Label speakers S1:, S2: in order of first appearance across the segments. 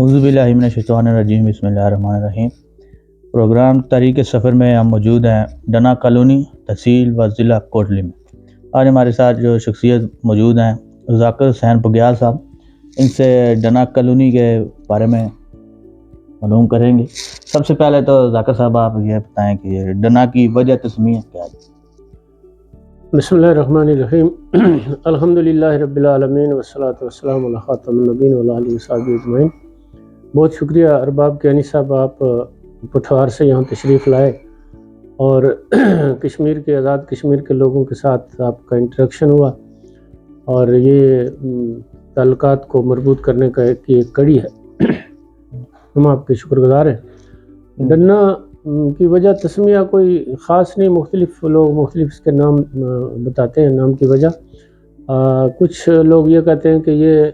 S1: اعوذ باللہ من الشیطان الرجیم، بسم اللہ الرحمن الرحیم۔ پروگرام تحریک سفر میں ہم موجود ہیں ڈنا کالونی، تحصیل و ضلع کوٹلی میں۔ آج ہمارے ساتھ جو شخصیت موجود ہیں ذاکر حسین بگیال صاحب، ان سے ڈنا کالونی کے بارے میں معلوم کریں گے۔ سب سے پہلے تو ذاکر صاحب آپ یہ بتائیں کہ ڈنا کی وجہ تسمیہ کیا ہے؟
S2: بسم اللہ الرحمن الرحیم۔ الحمدللہ رب العالمین والصلاة والسلام علی خاتم النبیین وعلی آلہ وصحبہ اجمعین۔ بہت شکریہ ارباب کیانی صاحب، آپ پٹھوار سے یہاں تشریف لائے اور کشمیر کے آزاد کشمیر کے لوگوں کے ساتھ آپ کا انٹریکشن ہوا، اور یہ تعلقات کو مربوط کرنے کا ایک کڑی ہے۔ ہم آپ کے شکر گزار ہیں۔ ڈنا کی وجہ تسمیہ کوئی خاص نہیں، مختلف لوگ مختلف اس کے نام بتاتے ہیں، نام کی وجہ۔ کچھ لوگ یہ کہتے ہیں کہ یہ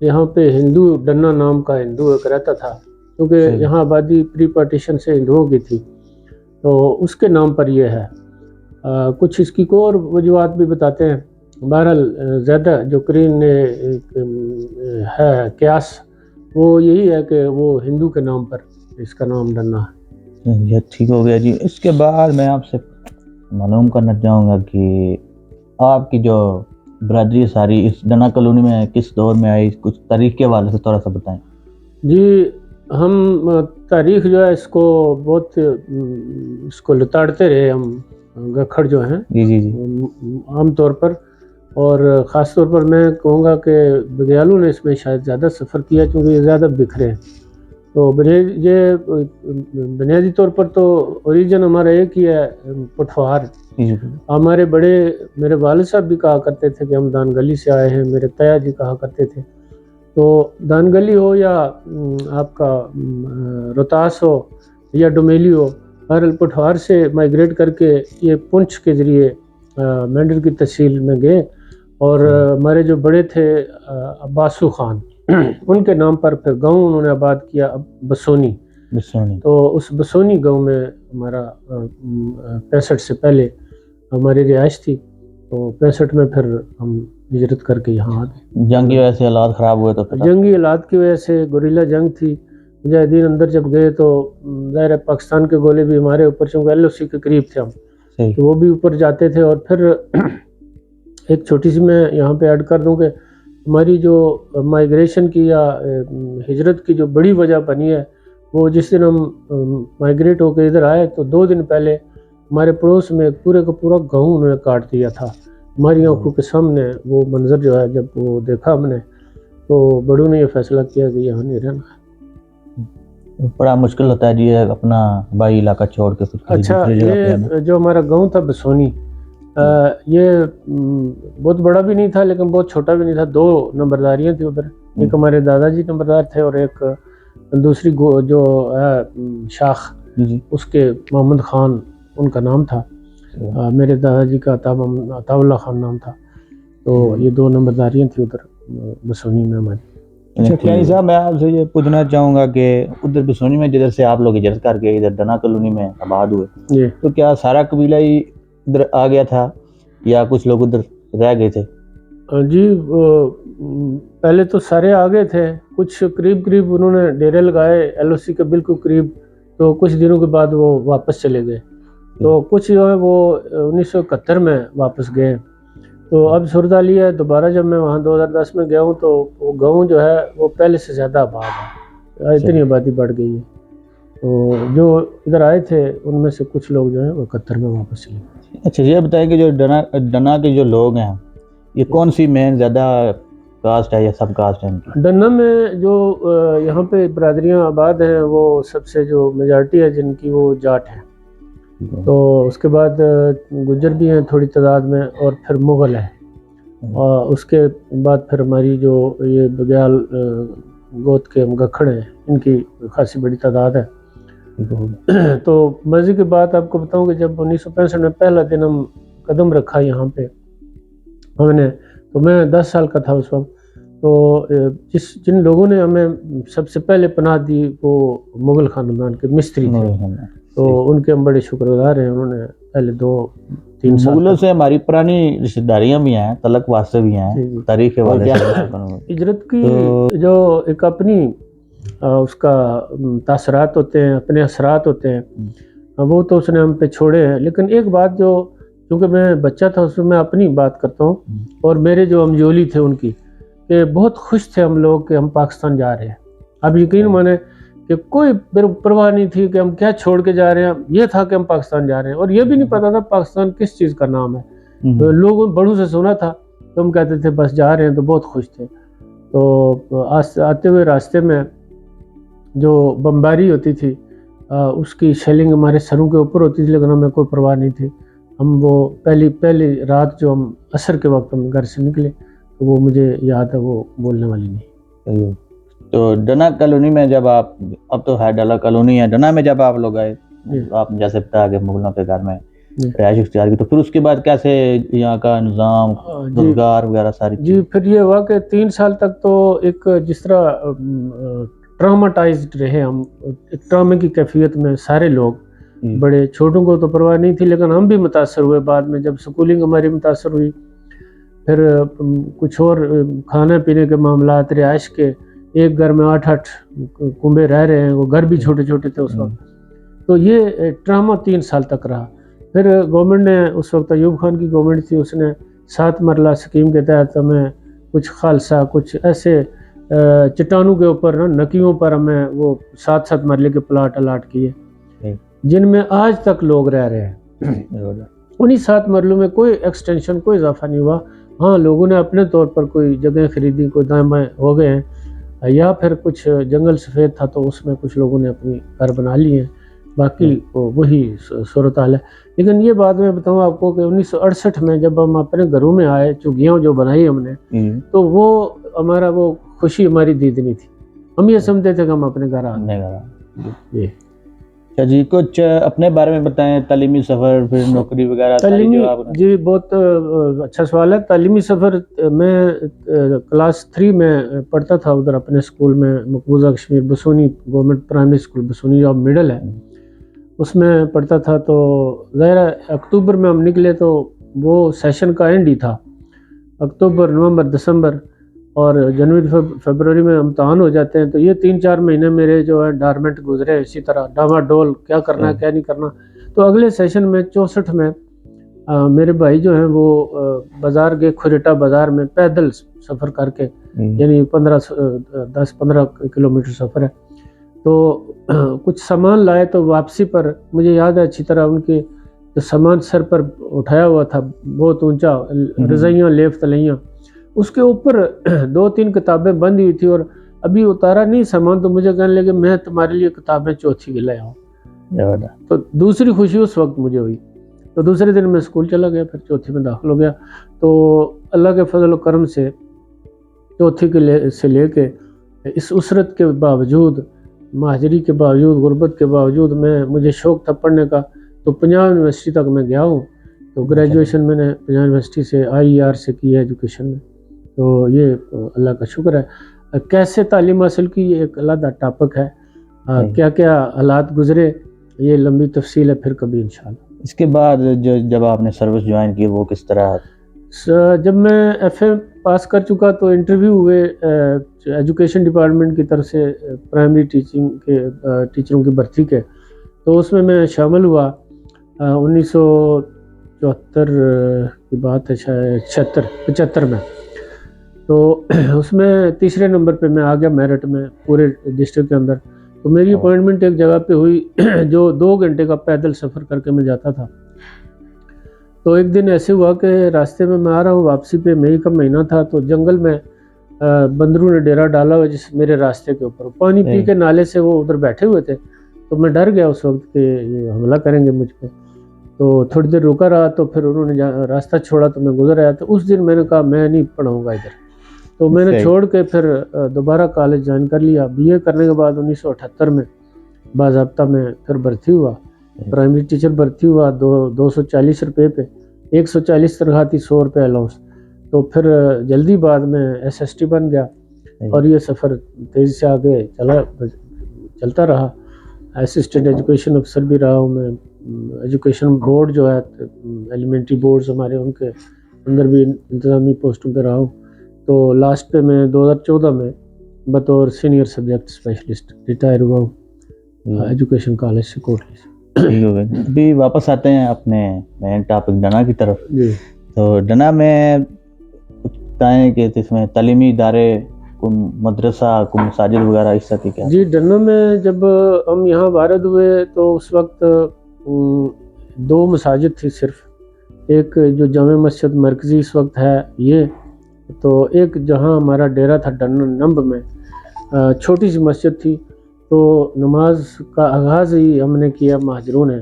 S2: یہاں پہ ہندو ڈنا نام کا ہندو ایک رہتا تھا، کیونکہ یہاں آبادی پری پارٹیشن سے ہندوؤں کی تھی، تو اس کے نام پر یہ ہے۔ کچھ اس کی کو اور وجوہات بھی بتاتے ہیں۔ بہرحال زیادہ جو کرین ہے قیاس وہ یہی ہے کہ وہ ہندو کے نام پر اس کا نام ڈنا ہے۔
S1: یہ ٹھیک ہو گیا جی۔ اس کے بعد میں آپ سے معلوم کرنا چاہوں گا کہ آپ کی جو برادری ساری اس ڈنا کالونی میں کس دور میں آئی، کچھ تاریخ کے حوالے سے تھوڑا سا بتائیں۔
S2: جی، ہم تاریخ جو ہے اس کو بہت اس کو لتاڑتے رہے ہم گکھڑ جو ہیں
S1: جی
S2: عام طور پر، اور خاص طور پر میں کہوں گا کہ بگیالوں نے اس میں شاید زیادہ سفر کیا، چونکہ یہ زیادہ بکھرے ہیں۔ تو یہ بنیادی طور پر تو اوریجن ہمارا ایک ہی ہے، پٹھوار۔ ہمارے میرے والد صاحب بھی کہا کرتے تھے کہ ہم دان گلی سے آئے ہیں، میرے تیا جی کہا کرتے تھے۔ تو دان گلی ہو یا آپ کا روہتاس ہو یا ڈومیلی ہو، بہرحال پٹھوار سے مائیگریٹ کر کے یہ پونچھ کے ذریعے مینڈر کی تحصیل میں گئے، اور ہمارے جو بڑے تھے عباسو خان، ان کے نام پر پھر گاؤں انہوں نے آباد کیا، بسونی۔ تو اس بسونی گاؤں میں ہمارا 65 سے پہلے ہماری رہائش تھی، تو 65 میں پھر ہم ہجرت کر کے یہاں آ گئے۔
S1: جنگی وجہ سے حالات خراب ہوئے تو
S2: جنگی حالات کی وجہ سے گوریلا جنگ تھی، مجاہدین اندر جب گئے تو ظاہر ہے پاکستان کے گولے بھی ہمارے اوپر، چونکہ LOC کے قریب تھے ہم، تو وہ بھی اوپر جاتے تھے۔ اور پھر ایک چھوٹی سی میں یہاں پہ ایڈ کر دوں کہ ہماری جو مائیگریشن کی یا ہجرت کی جو بڑی وجہ بنی ہے، وہ جس دن ہم مائیگریٹ ہو کے ادھر آئے تو 2 دن پہلے ہمارے پڑوس میں پورے کا پورا گاؤں انہوں نے کاٹ دیا تھا۔ ہماری آنکھوں کے سامنے وہ منظر جو ہے جب وہ دیکھا ہم نے، تو بڑوں نے یہ فیصلہ کیا کہ یہاں نہیں رہنا ہے۔
S1: بڑا مشکل ہوتا ہے جی اپنا بائی علاقہ چھوڑ کے۔
S2: اچھا، یہ جو ہمارا گاؤں تھا بسونی، یہ بہت بڑا بھی نہیں تھا لیکن بہت چھوٹا بھی نہیں تھا۔ 2 نمبرداریاں تھیں ادھر، ایک ہمارے دادا جی نمبردار تھے اور ایک دوسری جو ہے شاخ، اس کے محمد خان ان کا نام تھا، میرے دادا جی کا عطا اللہ خان نام تھا۔ تو یہ 2 نمبرداریاں تھیں ادھر بسونی میں ہماری۔
S1: کیانی صاحب، میں آپ سے یہ پوچھنا چاہوں گا کہ ادھر بسونی میں جدھر سے آپ لوگ ہجرت کر کے ادھر ڈنا کالونی میں آباد ہوئے، تو کیا سارا قبیلہ ہی ادھر آ گیا تھا یا کچھ لوگ ادھر رہ گئے تھے؟
S2: جی، پہلے تو سارے آ گئے تھے، کچھ قریب انہوں نے ڈیرے لگائے LOC کے بالکل قریب، تو کچھ دنوں کے بعد وہ واپس چلے گئے۔ تو کچھ جو ہے وہ 1971 میں واپس گئے۔ تو اب صورتحال یہ ہے، دوبارہ جب میں وہاں 2010 میں گیا ہوں تو وہ گاؤں جو ہے وہ پہلے سے زیادہ آباد ہے، اتنی آبادی بڑھ گئی ہے۔ تو جو ادھر آئے تھے ان میں سے کچھ لوگ جو ہے وہ 71 میں واپس چلے گئے۔
S1: اچھا، یہ بتائیں کہ جو ڈنا کے جو لوگ ہیں یہ کون سی مین زیادہ کاسٹ ہے یا سب کاسٹ ہے؟
S2: ڈنا میں جو یہاں پہ برادریاں آباد ہیں وہ سب سے جو میجارٹی ہے جن کی، وہ جاٹ ہیں۔ تو اس کے بعد گجر بھی ہیں تھوڑی تعداد میں، اور پھر مغل ہے، اور اس کے بعد پھر ہماری جو یہ بگیال گوت کے گکھڑ ہیں، ان کی خاصی بڑی تعداد ہے۔ تو مزے کی بات آپ کو بتاؤں کہ جب 1965 میں پہلا دن ہم قدم رکھا یہاں پہ ہم نے، تو میں 10 سال کا تھا اس وقت۔ تو جن لوگوں نے ہمیں سب سے پہلے پناہ دی وہ مغل خاندان کے مستری تھے، تو ان کے ہم بڑے شکر گزار ہیں۔ انہوں نے پہلے 2-3 سال
S1: مغلوں سے ہماری پرانی رشتہ داریاں بھی ہیں، تعلق واسطے بھی ہیں، تاریخ کے حوالے سے۔
S2: ہجرت کی جو ایک اپنی اس کا تاثرات ہوتے ہیں، اپنے اثرات ہوتے ہیں، وہ تو اس نے ہم پہ چھوڑے ہیں. لیکن ایک بات جو، کیونکہ میں بچہ تھا اس میں میں اپنی بات کرتا ہوں، اور میرے جو ہمجولی تھے ان کی، کہ بہت خوش تھے ہم لوگ کہ ہم پاکستان جا رہے ہیں. اب یقین مانے کہ کوئی پرواہ نہیں تھی کہ ہم کیا چھوڑ کے جا رہے ہیں، یہ تھا کہ ہم پاکستان جا رہے ہیں. اور یہ بھی نہیں پتا تھا پاکستان کس چیز کا نام ہے. لوگوں بڑوں سے سنا تھا تو ہم کہتے تھے بس جا رہے ہیں، تو بہت خوش تھے. تو آتے ہوئے راستے میں جو بمباری ہوتی تھی، اس کی شیلنگ ہمارے سروں کے اوپر ہوتی تھی، لیکن ہمیں کوئی پرواہ نہیں تھی. ہم وہ پہلی رات جو ہم عصر کے وقت ہم گھر سے نکلے، تو وہ مجھے یاد ہے، وہ بولنے والی نہیں.
S1: تو ڈنا کالونی میں جب آپ، اب تو ہے ڈلا کالونی ہے، ڈنا میں جب آپ لوگ آئے، آپ جیسے بتایا کہ مغلوں کے گھر میں رہائش اختیار کی، تو پھر اس کے بعد کیسے یہاں کا نظام، روزگار وغیرہ ساری
S2: جی پھر یہ ہوا کہ 3 سال تک تو ایک جس طرح ٹراماٹائزڈ رہے ہم، ایک ٹرامے کی کیفیت میں سارے لوگ. بڑے چھوٹوں کو تو پرواہ نہیں تھی، لیکن ہم بھی متاثر ہوئے. بعد میں جب سکولنگ ہماری متاثر ہوئی، پھر کچھ اور کھانے پینے کے معاملات، رہائش کے، ایک گھر میں 8 کنبے رہ رہے ہیں، وہ گھر بھی چھوٹے چھوٹے تھے اس وقت. تو یہ ڈرامہ 3 سال تک رہا. پھر گورنمنٹ نے، اس وقت ایوب خان کی گورنمنٹ تھی، اس نے 7 مرلہ اسکیم کے تحت ہمیں کچھ خالصہ، کچھ ایسے چٹانوں کے اوپر، نکیوں پر ہمیں وہ 7 مرلے کے پلاٹ الاٹ کیے، جن میں آج تک لوگ رہ رہے ہیں. انہی 7 مرلوں میں کوئی ایکسٹینشن، کوئی اضافہ نہیں ہوا. ہاں لوگوں نے اپنے طور پر کوئی جگہیں خریدی، کوئی دائیں بائیں ہو گئے ہیں، یا پھر کچھ جنگل سفید تھا تو اس میں کچھ لوگوں نے اپنی گھر بنا لیے ہیں. باقی وہی صورتحال ہے. لیکن یہ بات میں بتاؤں آپ کو کہ 1968 میں جب ہم اپنے گھروں میں آئے، چگیاں جو بنائی ہم نے، تو وہ ہمارا وہ خوشی ہماری دید نہیں تھی. ہم یہ سمجھتے تھے کہ ہم اپنے گھر آ گئے.
S1: جی کچھ اپنے بارے میں بتائیں، تعلیمی سفر، پھر نوکری وغیرہ.
S2: جی بہت اچھا سوال ہے. تعلیمی سفر، میں کلاس 3 میں پڑھتا تھا ادھر اپنے اسکول میں، مقبوضہ کشمیر بسونی گورنمنٹ پرائمری اسکول، بسونی جو مڈل ہے، اس میں پڑھتا تھا. تو ظاہر اکتوبر میں ہم نکلے تو وہ سیشن کا اینڈ ہی تھا. اکتوبر، نومبر، دسمبر اور جنوری فیبروری میں امتحان ہو جاتے ہیں. تو یہ 3-4 مہینے میرے جو ہے ڈارمنٹ گزرے، اسی طرح ڈاما ڈول، کیا کرنا ہے کیا نہیں کرنا. تو اگلے سیشن میں 64 میں میرے بھائی جو ہیں وہ بازار گئے، کھریٹا بازار میں پیدل سفر کر کے، یعنی 10-15 کلومیٹر سفر ہے. تو کچھ سامان لائے، تو واپسی پر مجھے یاد ہے اچھی طرح ان کے جو سامان سر پر اٹھایا ہوا تھا بہت اونچا، رضائیاں، لیف تلیاں، اس کے اوپر 2-3 کتابیں بندی ہوئی تھی، اور ابھی اتارا نہیں سامان. تو مجھے کہنے لگے میں تمہارے لیے کتابیں چوتھی کے لے آؤں. تو دوسری خوشی اس وقت مجھے ہوئی. تو دوسرے دن میں اسکول چلا گیا، پھر چوتھی میں داخل ہو گیا. تو اللہ کے فضل و کرم سے چوتھی سے لے کے اس اسرت کے باوجود، مہاجری کے باوجود، غربت کے باوجود، مجھے شوق تھا پڑھنے کا. تو پنجاب یونیورسٹی تک میں گیا ہوں. تو گریجویشن میں نے پنجاب یونیورسٹی سے IER سے کی ہے ایجوکیشن میں. تو یہ اللہ کا شکر ہے. کیسے تعلیم حاصل کی، یہ ایک علیحدہ ٹاپک ہے. کیا کیا حالات گزرے، یہ لمبی تفصیل ہے، پھر کبھی انشاءاللہ.
S1: اس کے بعد جب آپ نے سروس جوائن کی، وہ کس طرح؟
S2: جب میں FA پاس کر چکا تو انٹرویو ہوئے ایجوکیشن ڈپارٹمنٹ کی طرف سے، پرائمری ٹیچروں کی بھرتی کے. تو اس میں شامل ہوا 1974 کی بات ہے، شاید 75 میں. تو اس میں تیسرے نمبر پہ میں آ گیا میرٹ میں پورے ڈسٹرکٹ کے اندر. تو میری اپوائنٹمنٹ ایک جگہ پہ ہوئی جو 2 گھنٹے کا پیدل سفر کر کے میں جاتا تھا. تو ایک دن ایسے ہوا کہ راستے میں آ رہا ہوں، واپسی پہ مئی کا مہینہ تھا. تو جنگل میں بندروں نے ڈیرا ڈالا ہوا جس میرے راستے کے اوپر، پانی پی کے نالے سے وہ ادھر بیٹھے ہوئے تھے. تو میں ڈر گیا اس وقت کہ یہ حملہ کریں گے مجھ پہ. تو تھوڑی دیر رکا رہا، تو پھر انہوں نے راستہ چھوڑا تو میں گزر آیا. تو اس دن میں نے کہا میں نہیں پڑھاؤں گا ادھر. تو میں نے چھوڑ کے پھر دوبارہ کالج جوائن کر لیا. BA کرنے کے بعد 1978 میں باضابطہ میں پھر بھرتی ہوا، پرائمری ٹیچر بھرتی ہوا 240 روپے پہ، 140 تنخواہ تھی، 100 روپے الاؤنس. تو پھر جلدی بعد میں SST بن گیا، اور یہ سفر تیزی سے آگے چلتا رہا. اسسٹنٹ ایجوکیشن افسر بھی رہا ہوں میں. ایجوکیشن بورڈ جو ہے، ایلیمنٹری بورڈز ہمارے، ان کے اندر بھی انتظامی پوسٹوں پہ رہا ہوں. تو لاسٹ پہ میں 2014 میں بطور سینئر سبجیکٹ اسپیشلسٹ ریٹائر ہوا ہوں ایجوکیشن کالج سے کوٹلی سے.
S1: ٹھیک ہو گیا. ابھی واپس آتے ہیں اپنے مین ٹاپک ڈنا کی طرف.
S2: جی
S1: تو ڈنا میں کچھ بتائیں کہ اس میں تعلیمی ادارے کو مدرسہ کو مساجد وغیرہ اس طرح کی کیا؟
S2: جی ڈنا میں جب ہم یہاں وارد ہوئے تو اس وقت 2 مساجد تھی صرف. ایک جو جامع مسجد مرکزی اس وقت ہے یہ، تو ایک جہاں ہمارا ڈیرا تھا ڈنا نمب میں چھوٹی سی مسجد تھی. تو نماز کا آغاز ہی ہم نے کیا مہاجروں نے.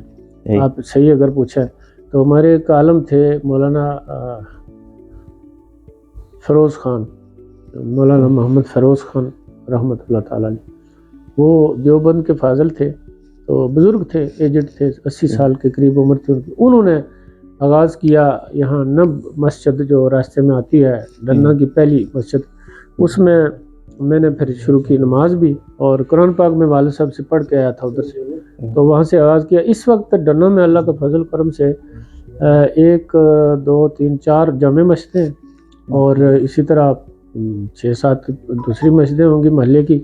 S2: آپ صحیح اگر پوچھیں تو ہمارے ایک عالم تھے مولانا فیروز خان، مولانا محمد فیروز خان رحمۃ اللہ تعالیٰ علیہ. وہ دیوبند کے فاضل تھے، تو بزرگ تھے، ایجڈ تھے، 80 سال کے قریب عمر تھی ان کی. انہوں نے آغاز کیا یہاں نب مسجد جو راستے میں آتی ہے ڈنا کی پہلی مسجد، اس میں میں نے پھر شروع کی نماز بھی، اور قرآن پاک میں والد صاحب سے پڑھ کے آیا تھا ادھر سے، تو وہاں سے آغاز کیا. اس وقت ڈنا میں اللہ کا فضل کرم سے 1 2 3 4 جامع مسجدیں، اور اسی طرح 6-7 دوسری مسجدیں ہوں گی محلے کی.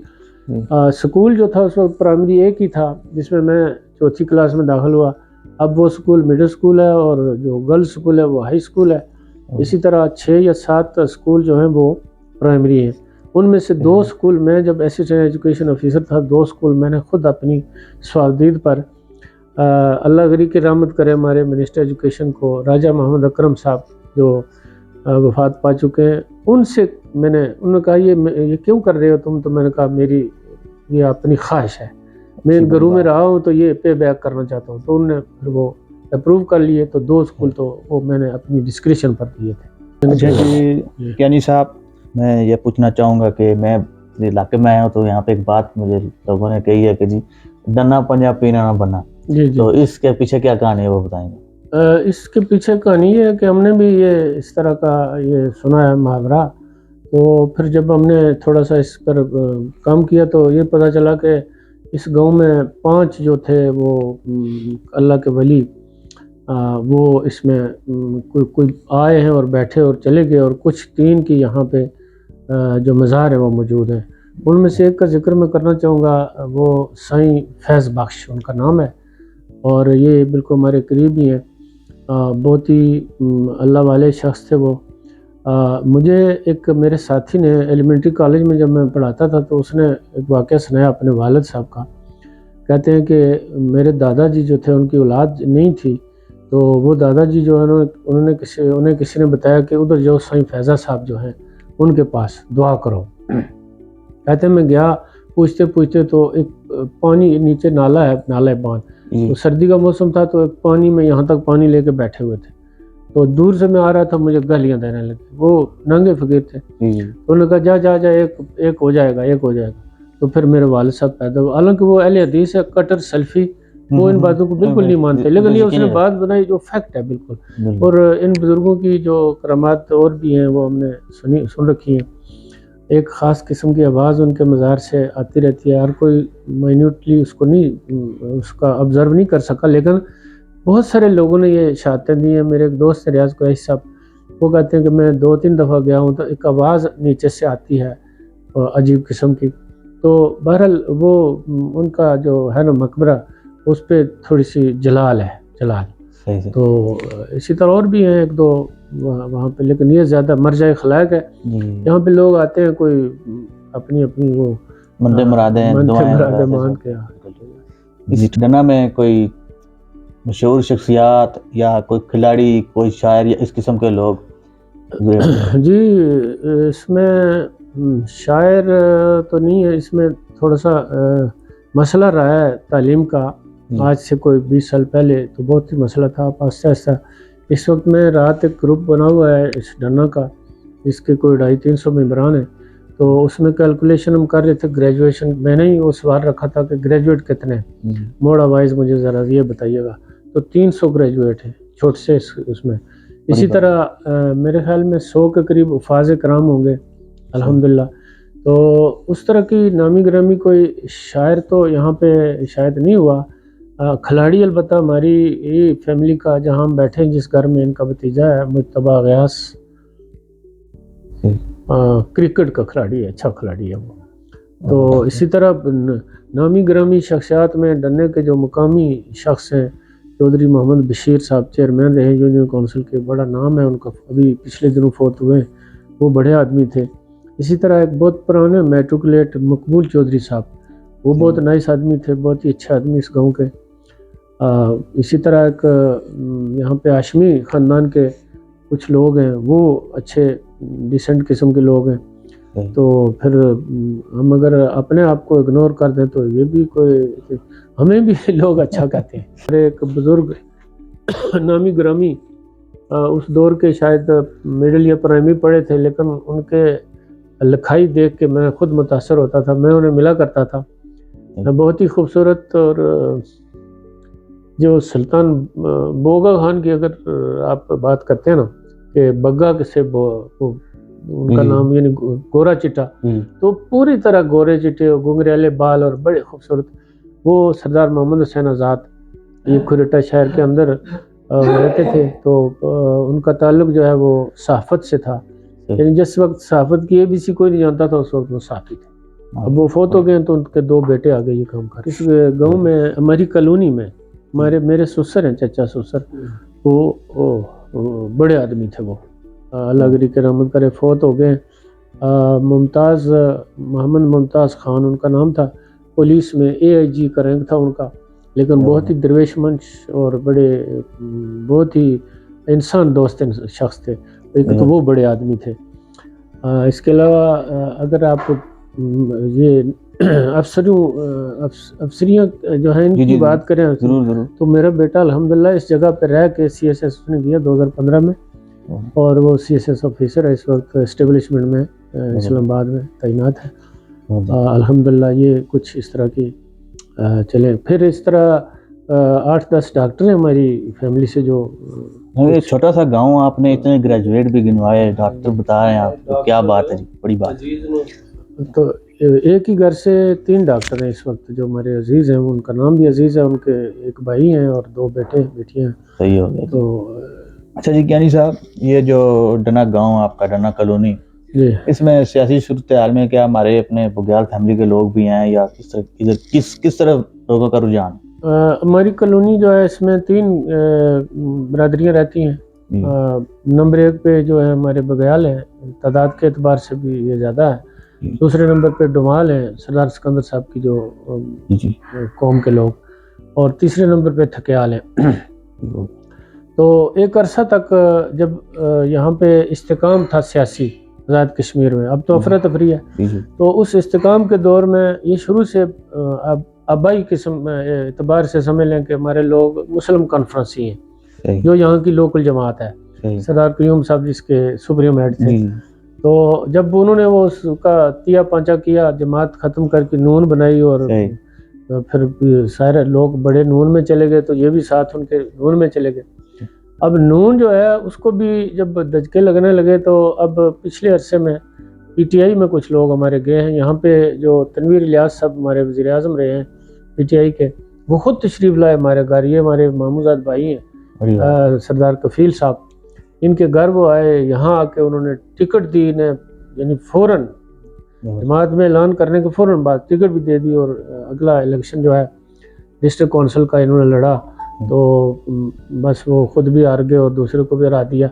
S2: سکول جو تھا اس وقت پرائمری ایک ہی تھا جس میں میں 4تھی کلاس میں داخل ہوا. اب وہ سکول مڈل سکول ہے، اور جو گرل سکول ہے وہ ہائی سکول ہے. اسی طرح 6 یا 7 سکول جو ہیں وہ پرائمری ہیں. ان میں سے 2 سکول میں جب اسسٹنٹ ایجوکیشن آفیسر تھا، 2 سکول میں نے خود اپنی سوالدید پر، اللہ غری کی رحمت کرے ہمارے منسٹر ایجوکیشن کو راجہ محمد اکرم صاحب جو وفات پا چکے ہیں، ان سے میں نے، انہوں نے کہا یہ کیوں کر رہے ہو تم؟ تو میں نے کہا میری یہ اپنی خواہش ہے، میں ان گھروں میں رہا ہوں تو یہ پے بیک کرنا چاہتا ہوں. تو انہوں نے پھر وہ اپروو کر لیے. تو 2 سکول تو وہ میں نے اپنی ڈسکریشن پر دیے تھے.
S1: اچھا جی کیانی صاحب، میں یہ پوچھنا چاہوں گا کہ میں علاقے میں آیا ہوں تو یہاں پہ ایک بات مجھے لوگوں نے کہی ہے کہ جی ڈنا پنجا پینا نہ بنا.
S2: جی
S1: تو اس کے پیچھے کیا کہانی ہے وہ بتائیں گے؟
S2: اس کے پیچھے کہانی یہ ہے کہ ہم نے بھی یہ اس طرح کا یہ سنا ہے محاورہ. تو پھر جب ہم نے تھوڑا سا اس پر کام کیا تو یہ پتہ چلا کہ اس گاؤں میں 5 جو تھے وہ اللہ کے ولی، وہ اس میں کوئی آئے ہیں اور بیٹھے اور چلے گئے، اور کچھ 3 کی یہاں پہ جو مزار ہے وہ موجود ہیں. ان میں سے ایک کا ذکر میں کرنا چاہوں گا، وہ سائیں فیض بخش ان کا نام ہے، اور یہ بالکل ہمارے قریب ہی ہیں. بہت ہی اللہ والے شخص تھے وہ. مجھے ایک میرے ساتھی نے ایلیمنٹری کالج میں جب میں پڑھاتا تھا تو اس نے ایک واقعہ سنایا اپنے والد صاحب کا. کہتے ہیں کہ میرے دادا جی جو تھے ان کی اولاد نہیں تھی، تو وہ دادا جی جو ہے انہیں کسی نے بتایا کہ ادھر جو سائیں فیضہ صاحب جو ہیں ان کے پاس دعا کرو. کہتے ہیں میں گیا پوچھتے پوچھتے تو ایک پانی نیچے نالا ہے، نالہ باندھ، تو سردی کا موسم تھا تو ایک پانی میں یہاں تک پانی لے کے بیٹھے ہوئے تھے. تو دور سے میں آ رہا تھا، مجھے گالیاں دینے لگے. وہ ننگے فقیر تھے. تو انہوں نے کہا جا ایک ہو جائے گا. تو پھر میرے والد صاحب پیدا ہوئے. حالانکہ وہ اہل حدیث ہے، کٹر سلفی، وہ ان باتوں کو بالکل نہیں مانتے، لیکن یہ اس نے بات بنائی جو فیکٹ ہے بالکل. اور ان بزرگوں کی جو کرامات اور بھی ہیں وہ ہم نے سن رکھی ہیں. ایک خاص قسم کی آواز ان کے مزار سے آتی رہتی ہے. ہر کوئی مائنیوٹلی اس کو نہیں، اس کا آبزرو نہیں کر سکا، لیکن بہت سارے لوگوں نے یہ شہادتیں دی ہیں. میرے ایک دوست ریاض قریشی صاحب، وہ کہتے ہیں کہ میں 2-3 دفعہ گیا ہوں تو ایک آواز نیچے سے آتی ہے عجیب قسم کی. تو بہرحال وہ ان کا جو ہے نا مقبرہ، اس پہ تھوڑی سی جلال ہے، جلال. تو اسی طرح اور بھی ہیں 1-2 وہاں پہ، لیکن یہ زیادہ مرجع خلائق ہے. یہاں پہ لوگ آتے ہیں کوئی اپنی وہ
S1: منڈے مرادیں
S2: مان کے.
S1: اس ڈنا میں کوئی مشہور شخصیات یا کوئی کھلاڑی، کوئی شاعر یا اس قسم کے لوگ؟
S2: جی اس میں شاعر تو نہیں ہے، اس میں تھوڑا سا مسئلہ رہا ہے تعلیم کا. آج سے کوئی 20 سال پہلے تو بہت ہی مسئلہ تھا. آہستہ آہستہ اس وقت میں رات ایک گروپ بنا ہوا ہے اس ڈنا کا، اس کے کوئی 250-300 ممبران ہیں. تو اس میں کیلکولیشن ہم کر رہے تھے گریجویشن. میں نے ہی وہ سوال رکھا تھا کہ گریجویٹ کتنے ہیں، موڈا وائز مجھے ذرا یہ بتائیے گا. تو 300 گریجویٹ ہیں چھوٹے سے اس میں. اسی طرح میرے خیال میں 100 کے قریب حفاظ کرام ہوں گے الحمدللہ. تو اس طرح کی نامی گرامی کوئی شاعر تو یہاں پہ شاید نہیں ہوا. کھلاڑی البتہ ہماری فیملی کا، جہاں ہم بیٹھے ہیں جس گھر میں، ان کا بھتیجا ہے مجتبیٰ غیاث، کرکٹ کا کھلاڑی ہے، اچھا کھلاڑی ہے وہ. تو اسی طرح نامی گرامی شخصیات میں ڈنے کے جو مقامی شخص ہیں، چودھری محمد بشیر صاحب چیئرمین رہے یونین کونسل کے، بڑا نام ہے ان کا، ابھی پچھلے دنوں فوت ہوئے، وہ بڑے آدمی تھے۔ اسی طرح ایک بہت پرانے میٹرکولیٹ مقبول چودھری صاحب، وہ بہت نائس آدمی تھے، بہت ہی اچھے آدمی اس گاؤں کے۔ اسی طرح ایک یہاں پہ ہاشمی خاندان کے کچھ لوگ ہیں، وہ اچھے ڈیسنٹ قسم کے لوگ ہیں۔ تو پھر ہم اگر اپنے آپ کو اگنور کر دیں تو یہ بھی کوئی، ہمیں بھی لوگ اچھا کہتے ہیں۔ اور ایک بزرگ نامی گرامی اس دور کے شاید مڈل یا پرائمری پڑھے تھے، لیکن ان کے لکھائی دیکھ کے میں خود متاثر ہوتا تھا، میں انہیں ملا کرتا تھا۔ بہت ہی خوبصورت، اور جو سلطان بوگا خان کی اگر آپ بات کرتے ہیں نا کہ بگا سے ان کا نام یعنی گورا چٹا، تو پوری طرح گورے چٹے اور گھنگریالے بال اور بڑے خوبصورت، وہ سردار محمد حسین آزاد یہ کھریٹا شہر کے اندر رہتے تھے۔ تو ان کا تعلق جو ہے وہ صحافت سے تھا، یعنی جس وقت صحافت کی ABC کوئی نہیں جانتا تھا، اس وقت وہ صحافی تھے۔ اب وہ فوت ہو گئے ہیں تو ان کے 2 بیٹے آگے یہ کام کر۔ اس گاؤں میں ہماری کالونی میں میرے سسر ہیں، چچا سسر، وہ بڑے آدمی تھے، وہ اللہ گری کے رحمت کرے، فوت ہو گئے۔ ممتاز محمد ممتاز خان ان کا نام تھا، پولیس میں AIG کا رینک تھا ان کا، لیکن بہت ہی درویش منش اور بہت ہی انسان دوست شخص تھے، تو وہ بڑے آدمی تھے۔ اس کے علاوہ اگر آپ یہ افسریاں جو ہیں ان کی بات کریں تو میرا بیٹا الحمدللہ اس جگہ پہ رہ کے CSS نے کیا 2015 میں، اور وہ CSS آفیسر ہے اس وقت اسٹیبلشمنٹ میں اسلام آباد میں تعینات ہے۔ الحمدللہ یہ کچھ اس طرح کی چلے۔ پھر اس طرح 8-10 ڈاکٹر ہیں ہماری فیملی سے جو،
S1: ایک چھوٹا سا گاؤں، آپ نے اتنے گریجویٹ بھی گنوائے، ڈاکٹر بتا رہے ہیں آپ، کیا بات ہے جی، بڑی بات۔
S2: تو ایک ہی گھر سے 3 ڈاکٹر ہیں اس وقت جو ہمارے عزیز ہیں، ان کا نام بھی عزیز ہے، ان کے ایک بھائی ہیں اور 2 بیٹیاں ہیں۔
S1: صحیح ہو گیا۔
S2: تو
S1: اچھا جی کیانی صاحب، یہ جو ڈنا گاؤں آپ کا، ڈنا کالونی، اس میں سیاسی صورتحال میں کیا ہمارے اپنے بگیال فیملی کے لوگ بھی ہیں، یا کس طرح لوگوں کا رجحان؟
S2: ہماری کالونی جو ہے اس میں 3 برادریاں رہتی ہیں۔ نمبر 1 پہ جو ہے ہمارے بگیال ہیں، تعداد کے اعتبار سے بھی یہ زیادہ ہے۔ دوسرے نمبر پہ ڈومال ہیں، سردار سکندر صاحب کی جو قوم کے لوگ، اور تیسرے نمبر پہ تھکیال ہیں۔ تو ایک عرصہ تک جب یہاں پہ استحکام تھا سیاسی آزاد کشمیر میں، اب تو افراتفری ہے، تو اس استحکام کے دور میں یہ شروع سے آبائی قسم اعتبار سے سمجھ لیں کہ ہمارے لوگ مسلم کانفرنسی ہیں، جو یہاں کی لوکل جماعت ہے، سردار قیوم صاحب جس کے سپریم ہیڈ تھے۔ تو جب انہوں نے وہ اس کا تیا پانچا کیا، جماعت ختم کر کے نون بنائی، اور پھر سارے لوگ بڑے نون میں چلے گئے، تو یہ بھی ساتھ ان کے نون میں چلے گئے۔ اب نون جو ہے اس کو بھی جب دھچکے لگنے لگے، تو اب پچھلے عرصے میں PTI میں کچھ لوگ ہمارے گئے ہیں۔ یہاں پہ جو تنویر الیاس صاحب ہمارے وزیر اعظم رہے ہیں PTI کے، وہ خود تشریف لائے ہمارے گھر۔ یہ ہمارے ماموزاد بھائی ہیں، سردار کفیل صاحب، ان کے گھر وہ آئے، یہاں آ کے انہوں نے ٹکٹ دی انہیں، یعنی فوراً جماعت میں اعلان کرنے کے فوراً بعد ٹکٹ بھی دے دی، اور اگلا الیکشن جو ہے ڈسٹرکٹ کونسل کا انہوں نے لڑا، تو بس وہ خود بھی ہار گئے اور دوسرے کو بھی ہرا دیا۔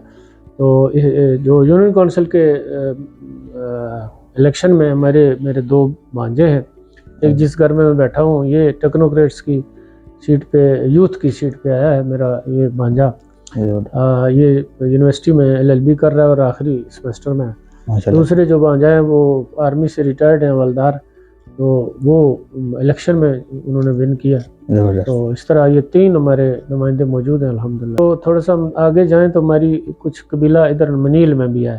S2: تو جو یونین کونسل کے الیکشن میں میرے 2 بھانجے ہیں، ایک جس گھر میں بیٹھا ہوں، یہ ٹیکنوکریٹس کی سیٹ پہ، یوتھ کی سیٹ پہ آیا ہے میرا یہ بھانجا، یہ یونیورسٹی میں LLB کر رہا ہے اور آخری سیمسٹر میں ہے۔ دوسرے جو بھانجا ہیں وہ آرمی سے ریٹائرڈ ہیں، حوالدار، تو وہ الیکشن میں انہوں نے ون کیا۔ تو اس طرح یہ 3 ہمارے نمائندے موجود ہیں الحمدللہ۔ تو تھوڑا سا آگے جائیں تو ہماری کچھ قبیلہ ادھر منیل میں بھی ہے،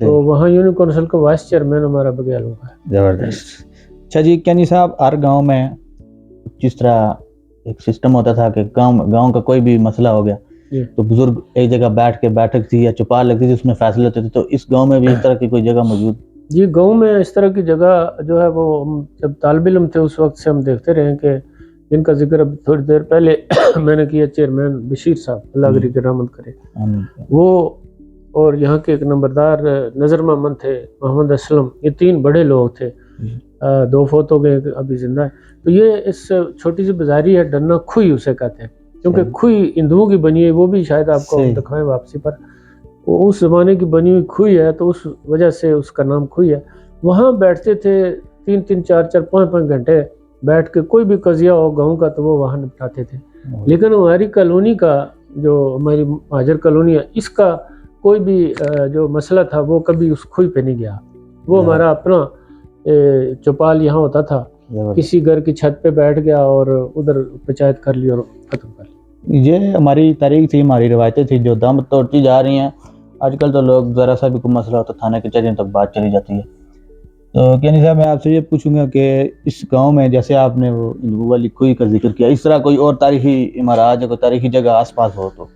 S2: تو وہاں یونین کونسل کا وائس چیئرمین ہمارا بگیال ہوگا۔
S1: زبردست۔ اچھا جی کیانی صاحب، ہر گاؤں میں جس طرح ایک سسٹم ہوتا تھا کہ گاؤں کا کوئی بھی مسئلہ ہو گیا تو بزرگ ایک جگہ بیٹھ کے بیٹھک تھی یا چوپال لگتی تھی، اس میں فیصلے ہوتے تھے، تو اس گاؤں میں بھی اس طرح کی کوئی جگہ موجود؟
S2: جی، گاؤں میں اس طرح کی جگہ جو ہے وہ جب طالب علم تھے اس وقت سے ہم دیکھتے رہے کہ جن کا ذکر اب تھوڑی دیر پہلے میں نے کیا، چیئرمین بشیر صاحب اللہ گری کی رحمت کرے، وہ، اور یہاں کے ایک نمبردار نظر محمد تھے، محمد اسلم، یہ 3 بڑے لوگ تھے، 2 فوت ہو گئے, ابھی زندہ ہے. تو یہ اس چھوٹی سی بازاری ہے ڈنا کھوئی اسے کہتے ہیں, کیونکہ کھوئی ہندوؤں کی بنی ہے, وہ بھی شاید آپ کو دکھائیں واپسی پر, وہ اس زمانے کی بنی ہوئی کھوئی ہے, تو اس وجہ سے اس کا نام کھوئی ہے. وہاں بیٹھتے تھے 3-3 4-4 5-5 گھنٹے بیٹھ کے, کوئی بھی قضیہ ہو گاؤں کا تو وہ وہاں نپٹاتے تھے. لیکن ہماری کالونی کا جو ہماری مہاجر کالونی ہے, اس کا کوئی بھی جو مسئلہ تھا وہ کبھی اس کھوئی پہ نہیں گیا. وہ ہمارا اپنا چوپال یہاں ہوتا تھا, کسی گھر کی چھت پہ بیٹھ گیا اور ادھر پنچایت کر لی اور ختم کر لی.
S1: یہ ہماری تاریخ تھی, ہماری روایتیں تھیں جو دم توڑتی جا رہی ہیں. آج کل تو لوگ ذرا سا بھی کوئی مسئلہ ہوتا تھانے کچہریوں تک بات چلی جاتی ہے. تو کیانی صاحب میں آپ سے یہ پوچھوں گا کہ اس گاؤں میں جیسے آپ نے وہ ہندو والی کھوئی کا ذکر کیا, اس طرح کوئی اور تاریخی عمارات یا کوئی تاریخی جگہ آس پاس ہو تو؟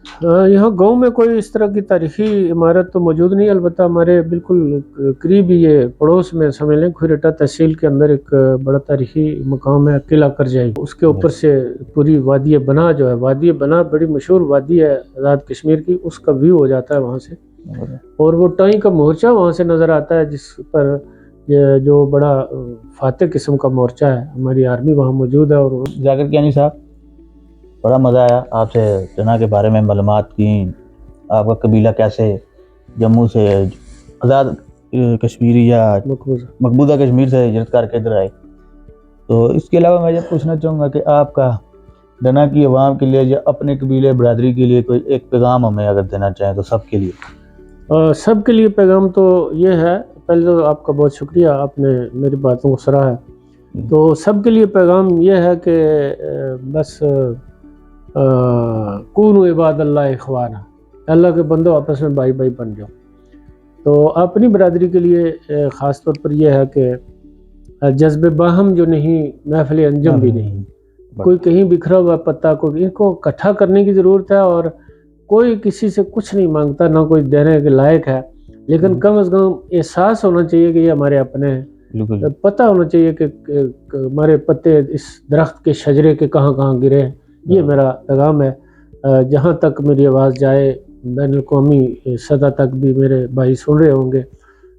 S2: یہاں گاؤں میں کوئی اس طرح کی تاریخی عمارت تو موجود نہیں, البتہ ہمارے بالکل قریب ہی یہ پڑوس میں سمجھ لیں کھوئی تحصیل کے اندر ایک بڑا تاریخی مقام ہے قلعہ کرجائی. اس کے اوپر سے پوری وادی بنا جو ہے, وادی بنا بڑی مشہور وادی ہے آزاد کشمیر کی, اس کا ویو ہو جاتا ہے وہاں سے, اور وہ ٹائیں کا مورچہ وہاں سے نظر آتا ہے جس پر یہ جو بڑا فاتح قسم کا مورچہ ہے, ہماری آرمی وہاں موجود ہے. اور
S1: ذاکر کیانی صاحب بڑا مزہ آیا آپ سے ڈنا کے بارے میں معلومات کی. آپ کا قبیلہ کیسے جموں سے آزاد کشمیری یا مقبوضہ کشمیر سے ہجرت کر کے ادھر آئے. تو اس کے علاوہ میں یہ پوچھنا چاہوں گا کہ آپ کا ڈنا کی عوام کے لیے یا اپنے قبیلے برادری کے لیے کوئی ایک پیغام ہمیں اگر دینا چاہیں تو سب کے لیے.
S2: سب کے لیے پیغام تو یہ ہے, پہلے تو آپ کا بہت شکریہ, آپ نے میری باتوں کو سراہا ہے. تو سب کے لیے پیغام یہ ہے کہ بس کونوا عباد اللہ اخوانا, اللہ کے بندوں آپس میں بھائی بھائی بن جاؤ. تو اپنی برادری کے لیے خاص طور پر یہ ہے کہ جذب باہم جو نہیں, محفل انجم بھی نہیں. کوئی کہیں بکھرا ہوا پتا کو ان کو اکٹھا کرنے کی ضرورت ہے, اور کوئی کسی سے کچھ نہیں مانگتا, نہ کوئی دینے کے لائق ہے, لیکن کم از کم احساس ہونا چاہیے کہ یہ ہمارے اپنے ہیں. پتہ ہونا چاہیے کہ ہمارے پتے اس درخت کے شجرے کے کہاں کہاں گرے ہیں. یہ میرا پیغام ہے. جہاں تک میری آواز جائے, بین الاقوامی سطح تک بھی میرے بھائی سن رہے ہوں گے,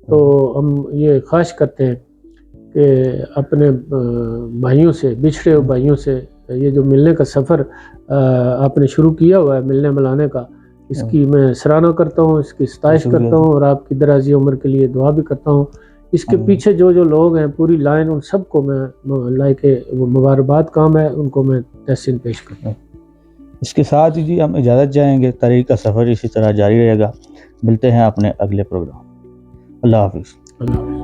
S2: تو ہم یہ خواہش کرتے ہیں کہ اپنے بھائیوں سے, بچھڑے ہوئے بھائیوں سے, یہ جو ملنے کا سفر آپ نے شروع کیا ہوا ہے ملنے ملانے کا, اس کی میں سراہنا کرتا ہوں, اس کی ستائش کرتا ہوں, اور آپ کی درازی عمر کے لیے دعا بھی کرتا ہوں. اس کے پیچھے جو لوگ ہیں پوری لائن, ان سب کو میں لائک مبارکباد کام ہے, ان کو میں تحسین پیش کرتا ہوں.
S1: اس کے ساتھ ہی جی ہم اجازت جائیں گے, تاریخ کا سفر اسی طرح جاری رہے گا. ملتے ہیں اپنے اگلے پروگرام. اللہ حافظ.
S2: اللہ حافظ.